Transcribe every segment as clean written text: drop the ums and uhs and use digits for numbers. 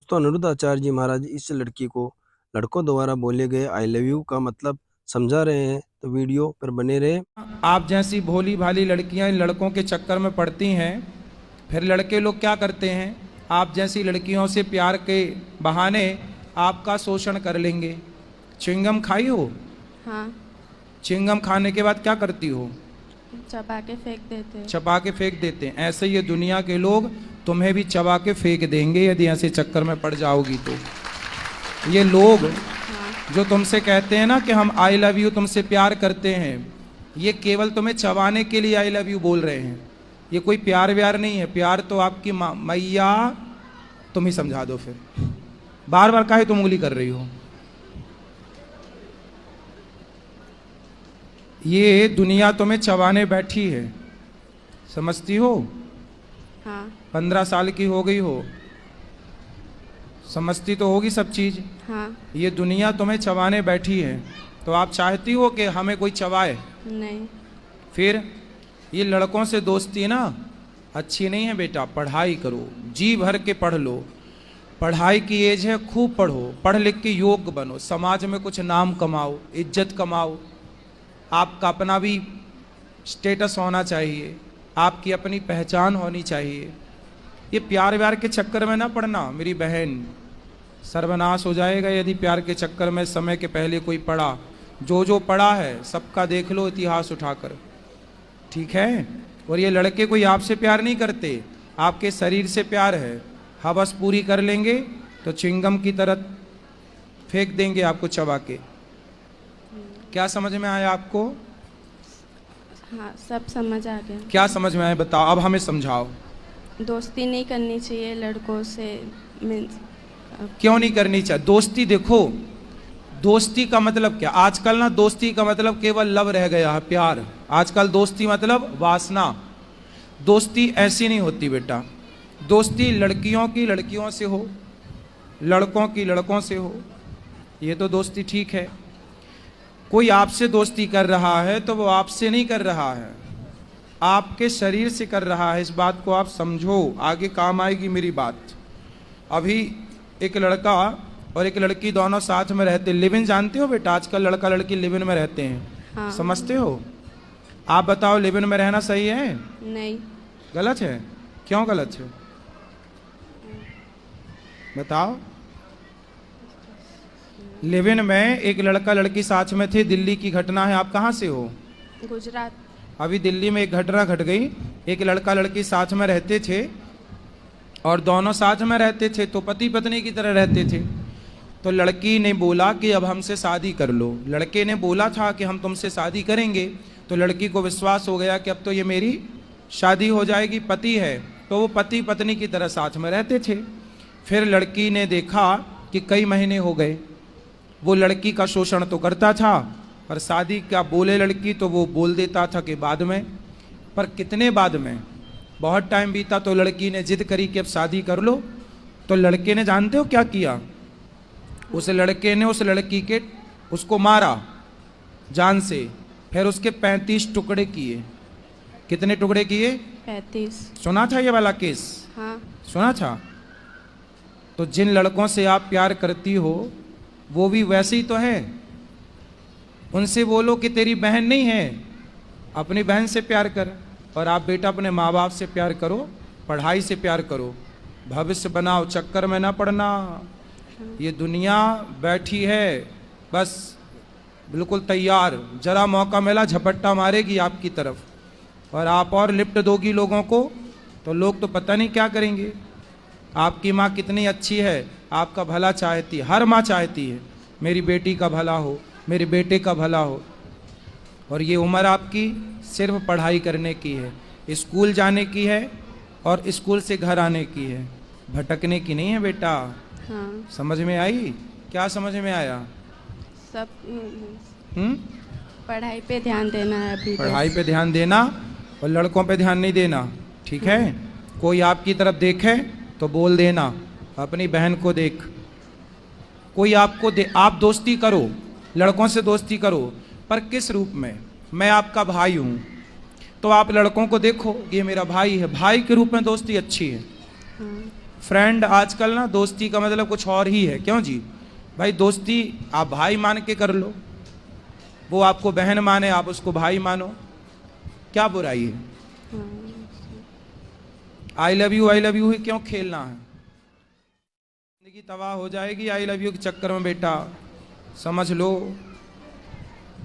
दोस्तों, अनिरुद्धाचार्य जी महाराज इस लड़की को लड़कों द्वारा बोले गए आई लव यू का मतलब समझा रहे हैं, तो वीडियो पर बने रहे। आप जैसी भोली भाली लड़कियां इन लड़कों के चक्कर में पड़ती हैं। फिर लड़के लोग क्या करते हैं, आप जैसी लड़कियों से प्यार के बहाने आपका शोषण कर लेंगे। च्युइंगम खाई हो? हाँ, च्युइंगम खाने के बाद क्या करती हो? चबा के फेंक देते हैं। चबा के फेंक देते हैं। ऐसे ये दुनिया के लोग तुम्हें भी चबा के फेंक देंगे यदि ऐसे चक्कर में पड़ जाओगी तो। ये लोग हाँ, जो तुमसे कहते हैं ना कि हम आई लव यू तुमसे प्यार करते हैं, ये केवल तुम्हें चबाने के लिए आई लव यू बोल रहे हैं। ये कोई प्यार व्यार नहीं है। प्यार तो आपकी मैया, तुम ही समझा दो। फिर बार बार काहे तुम उंगली कर रही हो? ये दुनिया तुम्हें चबाने बैठी है, समझती हो? हाँ, 15 साल की हो गई हो, समझती तो होगी सब चीज। हाँ, ये दुनिया तुम्हें चबाने बैठी है, तो आप चाहती हो कि हमें कोई चबाए? नहीं। फिर ये लड़कों से दोस्ती ना अच्छी नहीं है बेटा। पढ़ाई करो, जी भर के पढ़ लो। पढ़ाई की एज है, खूब पढ़ो, पढ़ लिख के योग्य बनो, समाज में कुछ नाम कमाओ, इज्जत कमाओ। आपका अपना भी स्टेटस होना चाहिए, आपकी अपनी पहचान होनी चाहिए। ये प्यार व्यार के चक्कर में ना पड़ना मेरी बहन, सर्वनाश हो जाएगा यदि प्यार के चक्कर में समय के पहले कोई पड़ा। जो जो पड़ा है सबका देख लो इतिहास उठाकर, ठीक है? और ये लड़के कोई आपसे प्यार नहीं करते, आपके शरीर से प्यार है। हवस पूरी कर लेंगे तो चिंगम की तरह फेंक देंगे आपको चबा के। क्या समझ में आया आपको? हाँ, सब समझ आ गया। क्या समझ में आया बताओ, अब हमें समझाओ। दोस्ती नहीं करनी चाहिए लड़कों से। मीन्स क्यों नहीं करनी चाहिए दोस्ती? देखो, दोस्ती का मतलब क्या, आजकल ना दोस्ती का मतलब केवल लव रह गया है, प्यार। आजकल दोस्ती मतलब वासना। दोस्ती ऐसी नहीं होती बेटा। दोस्ती लड़कियों की लड़कियों से हो, लड़कों की लड़कों से हो, ये तो दोस्ती ठीक है। कोई आपसे दोस्ती कर रहा है तो वो आपसे नहीं कर रहा है, आपके शरीर से कर रहा है। इस बात को आप समझो, आगे काम आएगी मेरी बात। अभी एक लड़का और एक लड़की दोनों साथ में रहते, लिव इन जानते हो बेटा? आजकल लड़का लड़की लिव इन में रहते हैं। हाँ। समझते हो? आप बताओ, लिव इन में रहना सही है? नहीं। गलत है? क्यों गलत है बताओ। लिव इन में एक लड़का लड़की साथ में थे, दिल्ली की घटना है। आप कहाँ से हो? गुजरात। अभी दिल्ली में एक घटना घट गई। एक लड़का लड़की साथ में रहते थे और दोनों साथ में रहते थे तो पति पत्नी की तरह रहते थे। तो लड़की ने बोला कि अब हमसे शादी कर लो। लड़के ने बोला था कि हम तुमसे शादी करेंगे। तो लड़की को विश्वास हो गया कि अब तो ये मेरी शादी हो जाएगी, पति है। तो वो पति पत्नी की तरह साथ में रहते थे। फिर लड़की ने देखा कि कई महीने हो गए, वो लड़की का शोषण तो करता था, पर शादी क्या बोले लड़की तो वो बोल देता था कि बाद में। पर कितने बाद में? बहुत टाइम बीता तो लड़की ने जिद करी कि अब शादी कर लो। तो लड़के ने जानते हो क्या किया? उस लड़के ने उस लड़की के उसको मारा जान से, फिर उसके 35 टुकड़े किए। कितने टुकड़े किए? 35। सुना था ये वाला केस? हाँ। सुना था? तो जिन लड़कों से आप प्यार करती हो वो भी वैसे ही तो है। उनसे बोलो कि तेरी बहन नहीं है, अपनी बहन से प्यार कर। और आप बेटा अपने माँ बाप से प्यार करो, पढ़ाई से प्यार करो, भविष्य बनाओ, चक्कर में ना पड़ना। ये दुनिया बैठी है बस बिल्कुल तैयार, जरा मौका मिला झपट्टा मारेगी आपकी तरफ। और आप और लिफ्ट दोगी लोगों को तो लोग तो पता नहीं क्या करेंगे। आपकी माँ कितनी अच्छी है, आपका भला चाहती है। हर माँ चाहती है मेरी बेटी का भला हो, मेरे बेटे का भला हो। और ये उम्र आपकी सिर्फ पढ़ाई करने की है, स्कूल जाने की है और स्कूल से घर आने की है, भटकने की नहीं है बेटा। हाँ। समझ में आई? क्या समझ में आया? सब हम्म? पढ़ाई पे ध्यान देना है अभी। पढ़ाई पे ध्यान देना और लड़कों पे ध्यान नहीं देना, ठीक है? कोई आपकी तरफ देखे तो बोल देना, अपनी बहन को देख। कोई आपको आप दोस्ती करो, लड़कों से दोस्ती करो, पर किस रूप में? मैं आपका भाई हूँ तो आप लड़कों को देखो ये मेरा भाई है, भाई के रूप में दोस्ती अच्छी है। फ्रेंड आजकल ना दोस्ती का मतलब कुछ और ही है, क्यों जी? भाई दोस्ती आप भाई मान के कर लो, वो आपको बहन माने आप उसको भाई मानो, क्या बुराई है? हाँ, आई लव यू ही क्यों खेलना है? जिंदगी तबाह हो जाएगी आई लव यू के चक्कर में बेटा, समझ लो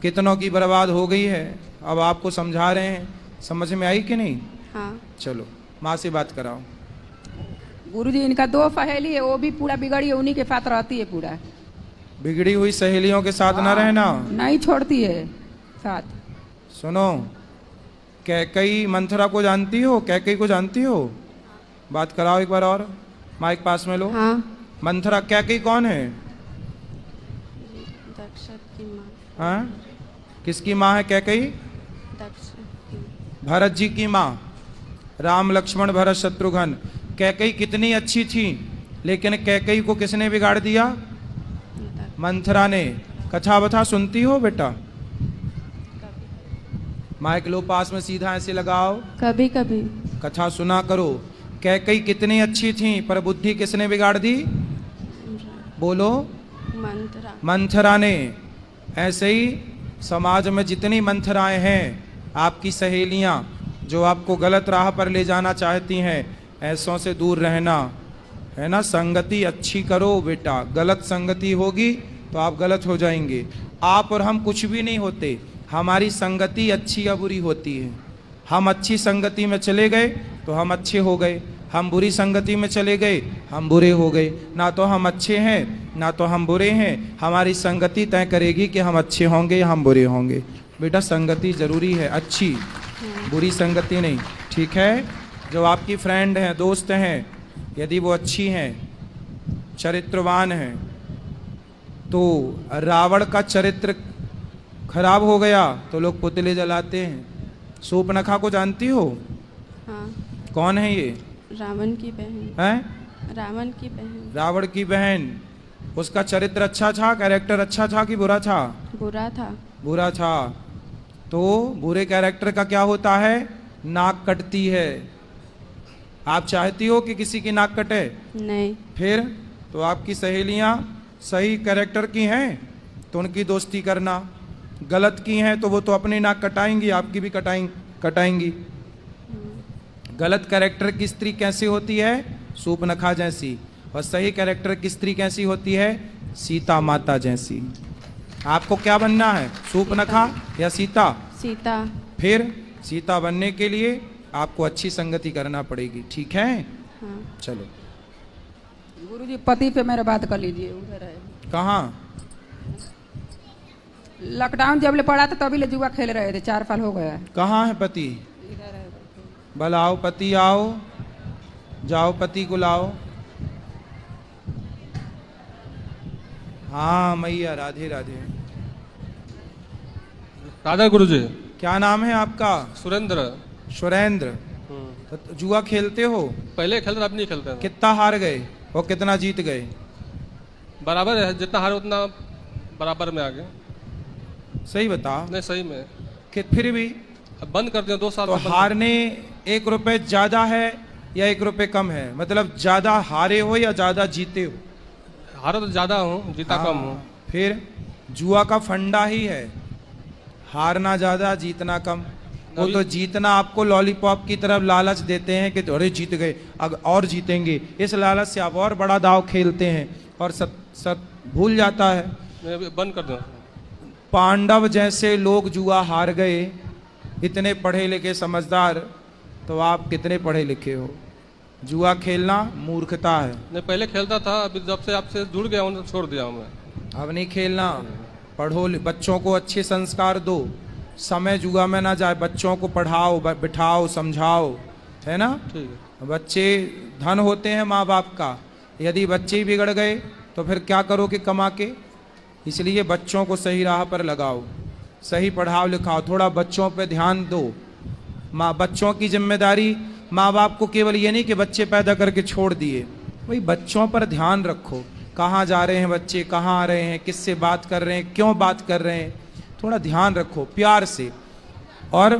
कितनों की बर्बाद हो गई है। अब आपको समझा रहे हैं, समझ में आई कि नहीं? हाँ। चलो माँ से बात कराओ। गुरुजी इनका 2 सहेली है, वो भी पूरा बिगड़ी है, उन्हीं के साथ रहती है पूरा। बिगड़ी हुई सहेलियों के साथ ना रहना, नहीं छोड़ती है साथ। सुनो, कैकई मंथरा को जानती हो? कैकई को जानती हो? बात कराओ एक बार और, माइक पास में लो। हाँ। मंथरा कैकई कौन है? दक्ष की माँ। हाँ, किसकी माँ है कैकई? दक्ष की। भरत जी की माँ, राम लक्ष्मण भरत शत्रुघ्न। कैकई कितनी अच्छी थी, लेकिन कैकई को किसने बिगाड़ दिया? दक्ष। मंथरा ने। कथा बथा सुनती हो बेटा? कभी माइक लो पास में, सीधा ऐसे लगाओ, कभी कभी। कथा सुना करो। कैकई कितनी अच्छी थी, पर बुद्धि किसने बिगाड़ दी? बोलो। मंत्रा। मंथरा ने। ऐसे ही समाज में जितनी मंथराएं हैं, आपकी सहेलियां जो आपको गलत राह पर ले जाना चाहती हैं, ऐसों से दूर रहना, है ना। संगति अच्छी करो बेटा, गलत संगति होगी तो आप गलत हो जाएंगे। आप और हम कुछ भी नहीं होते, हमारी संगति अच्छी या बुरी होती है। हम अच्छी संगति में चले गए तो हम अच्छे हो गए, हम बुरी संगति में चले गए हम बुरे हो गए। ना तो हम अच्छे हैं ना तो हम बुरे हैं, हमारी संगति तय करेगी कि हम अच्छे होंगे या हम बुरे होंगे। बेटा संगति जरूरी है, अच्छी, बुरी संगति नहीं, ठीक है। जो आपकी फ्रेंड हैं, दोस्त हैं, यदि वो अच्छी हैं, चरित्रवान हैं, तो रावण का चरित्र खराब हो गया तो लोग पुतले जलाते हैं। सूर्पनखा को जानती हो? हाँ। कौन है ये? रावण की बहन। हैं? रावण की बहन। रावण की बहन। उसका चरित्र अच्छा था, कैरेक्टर अच्छा था कि बुरा था? बुरा था। बुरा था। तो बुरे कैरेक्टर का क्या होता है? नाक कटती है। आप चाहती हो कि किसी की नाक कटे? नहीं। फिर तो आपकी सहेलियां सही कैरेक्टर की हैं तो उनकी दोस्ती करना, गलत की हैं तो वो तो अपनी नाक कटाएंगी, आपकी भी कटाएंगी। गलत कैरेक्टर की स्त्री कैसी होती है? सूर्पनखा जैसी। और सही कैरेक्टर की स्त्री कैसी होती है? सीता माता जैसी। आपको क्या बनना है, सूर्पनखा या सीता? सीता। फिर सीता बनने के लिए आपको अच्छी संगति करना पड़ेगी, ठीक है। हाँ। चलो। गुरुजी पति पे मेरे बात कर लीजिए, उधर है। कहाँ? लॉकडाउन जब ले पड़ा था तभी ले जुआ खेल रहे थे, 4 साल हो गया। कहाँ है पति? इधर है। बुलाओ पति, आओ, जाओ पति को लाओ। हाँ मैया, राधे राधे। राधा गुरु जी। क्या नाम है आपका? सुरेंद्र। सुरेंद्र। तो जुआ खेलते हो? पहले खेलते, अब नहीं खेलते हैं। कितना हार गए और कितना जीत गए? बराबर है, जितना हारे उतना बराबर में आ गए। सही बता। नहीं सही में। कि फिर भी अब बंद कर दिया 2 साल तो में बंद। हारने 1 रुपए ज्यादा है या 1 रुपए कम है? मतलब ज्यादा हारे हो या ज्यादा जीते हो? हारा तो ज्यादा हूँ, जीता कम हूँ। फिर जुआ का फंडा ही है, हारना ज्यादा जीतना कम। वो तो जीतना आपको लॉलीपॉप की तरफ लालच देते हैं कि अरे जीत गए अब और जीतेंगे, इस लालच से आप और बड़ा दाव खेलते हैं और सब भूल जाता है। मैं अभी बंद कर दूँ। पांडव जैसे लोग जुआ हार गए, इतने पढ़े लिखे समझदार, तो आप कितने पढ़े लिखे हो? जुआ खेलना मूर्खता है। नहीं पहले खेलता था, अभी जब से आपसे जुड़ गया हूँ छोड़ दिया हूँ मैं। अब नहीं खेलना। पढ़ो, बच्चों को अच्छे संस्कार दो, समय जुआ में ना जाए, बच्चों को पढ़ाओ, बिठाओ, समझाओ, है ना। ठीक है। बच्चे धन होते हैं माँ बाप का, यदि बच्चे ही बिगड़ गए तो फिर क्या करोगे कमा के? इसलिए बच्चों को सही राह पर लगाओ, सही पढ़ाओ लिखाओ, थोड़ा बच्चों पे ध्यान दो। बच्चों की जिम्मेदारी माँ बाप को केवल ये नहीं कि बच्चे पैदा करके छोड़ दिए, भाई बच्चों पर ध्यान रखो। कहाँ जा रहे हैं बच्चे, कहाँ आ रहे हैं, किससे बात कर रहे हैं, क्यों बात कर रहे हैं, थोड़ा ध्यान रखो प्यार से। और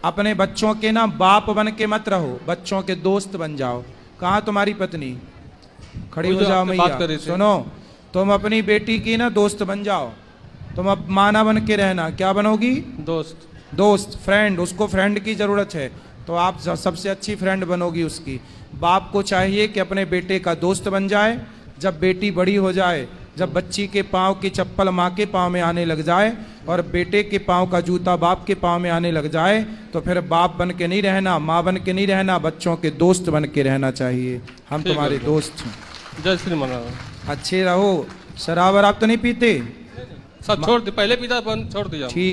अपने बच्चों के ना बाप बन के मत रहो, बच्चों के दोस्त बन जाओ। कहाँ तुम्हारी पत्नी? खड़ी वो हो जो जाओ आपने बात मैया, करी थी। सुनो, तुम अपनी बेटी की ना दोस्त बन जाओ। तुम अब माना बन के रहना, क्या बनोगी? दोस्त। दोस्त, फ्रेंड। उसको फ्रेंड की ज़रूरत है, तो आप सबसे अच्छी फ्रेंड बनोगी उसकी। बाप को चाहिए कि अपने बेटे का दोस्त बन जाए। जब बेटी बड़ी हो जाए, जब बच्ची के पाँव की चप्पल माँ के पाँव में आने लग जाए और बेटे के पाँव का जूता बाप के पाँव में आने लग जाए, तो फिर बाप बन के नहीं रहना, माँ बन के नहीं रहना, बच्चों के दोस्त बन के रहना चाहिए। हम ठीक है तुम्हारे भैया। दोस्त हैं, जय श्री मन। अच्छे रहो। शराब वराब तो नहीं पीते? सब छोड़ दी, पहले पीता बंद छोड़ दिया। ठीक